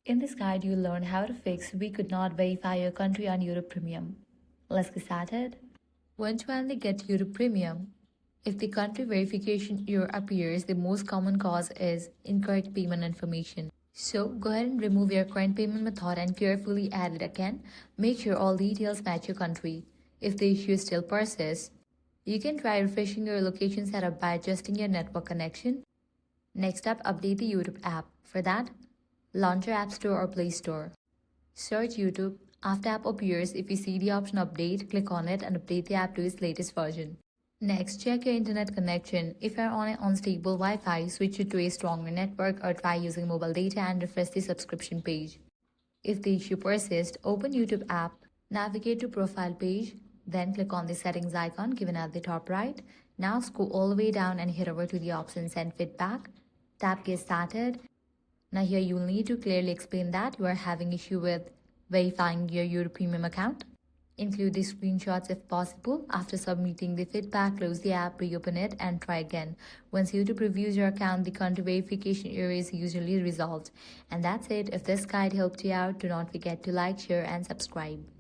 In this guide, you'll learn how to fix we could not verify your country on YouTube Premium. Let's get started. Once you finally get YouTube Premium, if the country verification error appears, the most common cause is incorrect payment information. So go ahead and remove your current payment method and carefully add it again. Make sure all details match your country. If the issue still persists, you can try refreshing your location setup by adjusting your network connection. Next up, update the YouTube app. For that, launch your App Store or Play Store. Search YouTube. After app appears, if you see the option update, click on it and update the app to its latest version. Next, check your internet connection. If you are on an unstable Wi-Fi, switch it to a stronger network or try using mobile data and refresh the subscription page. If the issue persists, open YouTube app, navigate to Profile page, then click on the settings icon given at the top right. Now scroll all the way down and head over to the option Send Feedback. Tap Get Started. Now here you will need to clearly explain that you are having issue with verifying your YouTube Premium account. Include the screenshots if possible. After submitting the feedback, close the app, reopen it, and try again. Once YouTube reviews your account, the country verification error is usually resolved. And that's it. If this guide helped you out, do not forget to like, share, and subscribe.